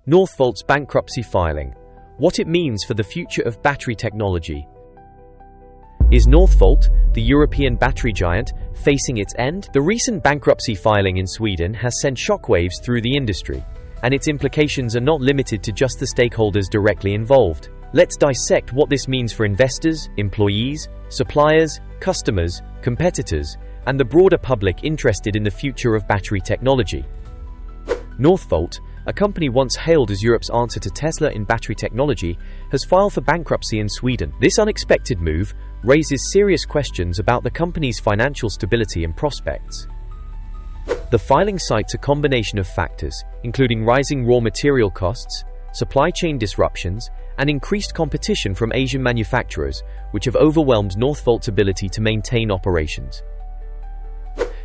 Northvolt's bankruptcy filing. What it means for the future of battery technology. Is Northvolt, the European battery giant, facing its end? The recent bankruptcy filing in Sweden has sent shockwaves through the industry, and its implications are not limited to just the stakeholders directly involved. Let's dissect what this means for investors, employees, suppliers, customers, competitors, and the broader public interested in the future of battery technology. Northvolt, a company once hailed as Europe's answer to Tesla in battery technology, has filed for bankruptcy in Sweden. This unexpected move raises serious questions about the company's financial stability and prospects. The filing cites a combination of factors, including rising raw material costs, supply chain disruptions, and increased competition from Asian manufacturers, which have overwhelmed Northvolt's ability to maintain operations.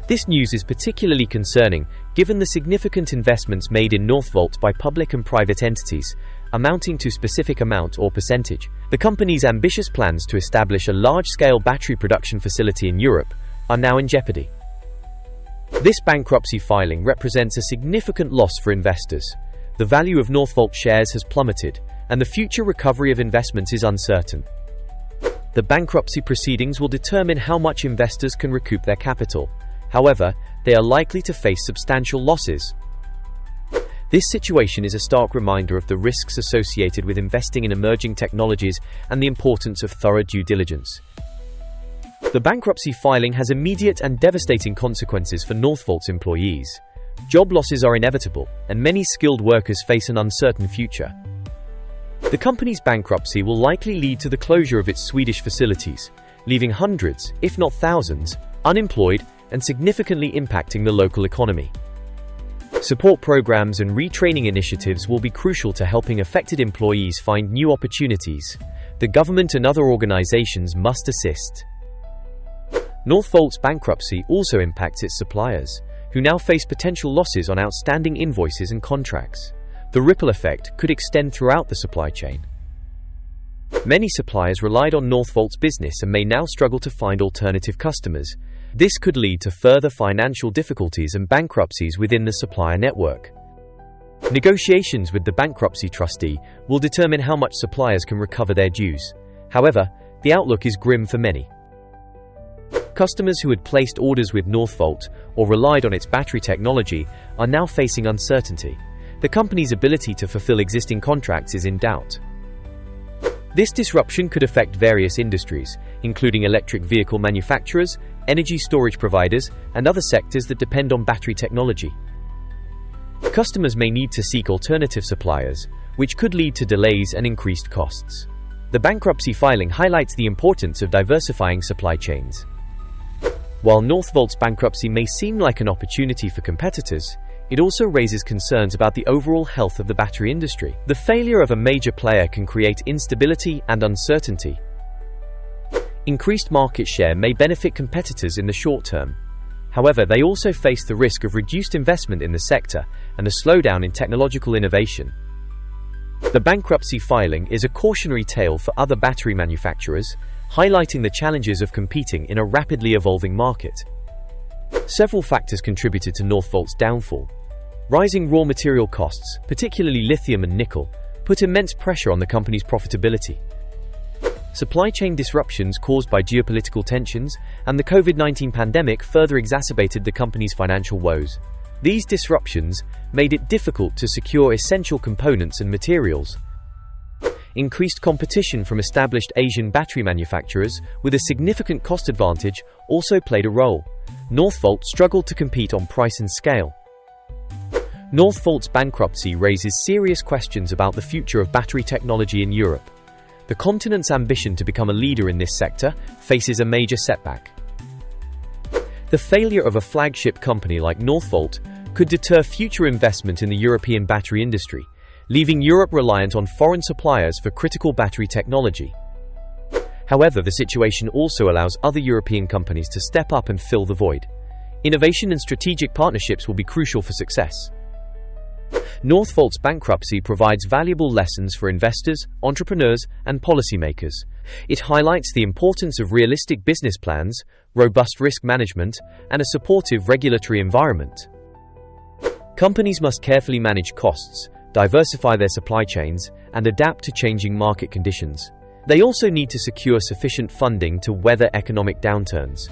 This news is particularly concerning, given the significant investments made in Northvolt by public and private entities, amounting to specific amount or percentage. The company's ambitious plans to establish a large-scale battery production facility in Europe are now in jeopardy. This bankruptcy filing represents a significant loss for investors. The value of Northvolt shares has plummeted, and the future recovery of investments is uncertain. The bankruptcy proceedings will determine how much investors can recoup their capital. However, they are likely to face substantial losses. This situation is a stark reminder of the risks associated with investing in emerging technologies and the importance of thorough due diligence. The bankruptcy filing has immediate and devastating consequences for Northvolt's employees. Job losses are inevitable, and many skilled workers face an uncertain future. The company's bankruptcy will likely lead to the closure of its Swedish facilities, leaving hundreds, if not thousands, unemployed and significantly impacting the local economy. Support programs and retraining initiatives will be crucial to helping affected employees find new opportunities. The government and other organizations must assist. Northvolt's bankruptcy also impacts its suppliers, who now face potential losses on outstanding invoices and contracts. The ripple effect could extend throughout the supply chain. Many suppliers relied on Northvolt's business and may now struggle to find alternative customers. This could lead to further financial difficulties and bankruptcies within the supplier network. Negotiations with the bankruptcy trustee will determine how much suppliers can recover their dues. However, the outlook is grim for many. Customers who had placed orders with Northvolt or relied on its battery technology are now facing uncertainty. The company's ability to fulfill existing contracts is in doubt. This disruption could affect various industries, including electric vehicle manufacturers, energy storage providers, and other sectors that depend on battery technology. Customers may need to seek alternative suppliers, which could lead to delays and increased costs. The bankruptcy filing highlights the importance of diversifying supply chains. While Northvolt's bankruptcy may seem like an opportunity for competitors, it also raises concerns about the overall health of the battery industry. The failure of a major player can create instability and uncertainty. Increased market share may benefit competitors in the short term. However, they also face the risk of reduced investment in the sector and a slowdown in technological innovation. The bankruptcy filing is a cautionary tale for other battery manufacturers, highlighting the challenges of competing in a rapidly evolving market. Several factors contributed to Northvolt's downfall. Rising raw material costs, particularly lithium and nickel, put immense pressure on the company's profitability. Supply chain disruptions caused by geopolitical tensions and the COVID-19 pandemic further exacerbated the company's financial woes. These disruptions made it difficult to secure essential components and materials. Increased competition from established Asian battery manufacturers with a significant cost advantage also played a role. Northvolt struggled to compete on price and scale. Northvolt's bankruptcy raises serious questions about the future of battery technology in Europe. The continent's ambition to become a leader in this sector faces a major setback. The failure of a flagship company like Northvolt could deter future investment in the European battery industry, leaving Europe reliant on foreign suppliers for critical battery technology. However, the situation also allows other European companies to step up and fill the void. Innovation and strategic partnerships will be crucial for success. Northvolt's bankruptcy provides valuable lessons for investors, entrepreneurs, and policymakers. It highlights the importance of realistic business plans, robust risk management, and a supportive regulatory environment. Companies must carefully manage costs, diversify their supply chains, and adapt to changing market conditions. They also need to secure sufficient funding to weather economic downturns.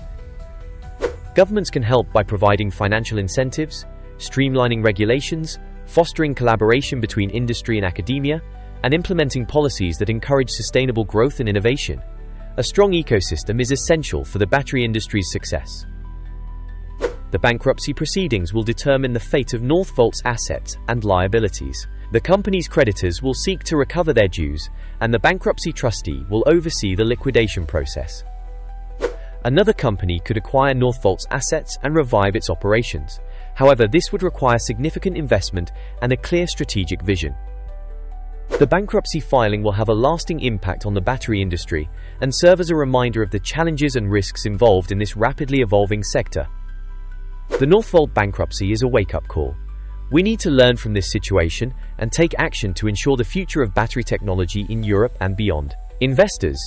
Governments can help by providing financial incentives, streamlining regulations, fostering collaboration between industry and academia, and implementing policies that encourage sustainable growth and innovation. A strong ecosystem is essential for the battery industry's success. The bankruptcy proceedings will determine the fate of Northvolt's assets and liabilities. The company's creditors will seek to recover their dues, and the bankruptcy trustee will oversee the liquidation process. Another company could acquire Northvolt's assets and revive its operations. However, this would require significant investment and a clear strategic vision. The bankruptcy filing will have a lasting impact on the battery industry and serve as a reminder of the challenges and risks involved in this rapidly evolving sector. The Northvolt bankruptcy is a wake-up call. We need to learn from this situation and take action to ensure the future of battery technology in Europe and beyond. Investors,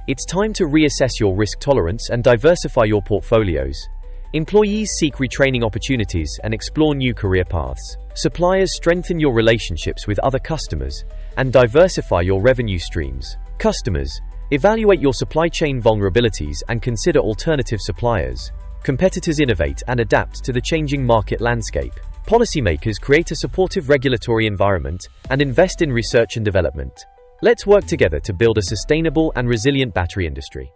it's time to reassess your risk tolerance and diversify your portfolios. Employees seek retraining opportunities and explore new career paths. Suppliers, strengthen your relationships with other customers and diversify your revenue streams. Customers, evaluate your supply chain vulnerabilities and consider alternative suppliers. Competitors, innovate and adapt to the changing market landscape. Policymakers, create a supportive regulatory environment and invest in research and development. Let's work together to build a sustainable and resilient battery industry.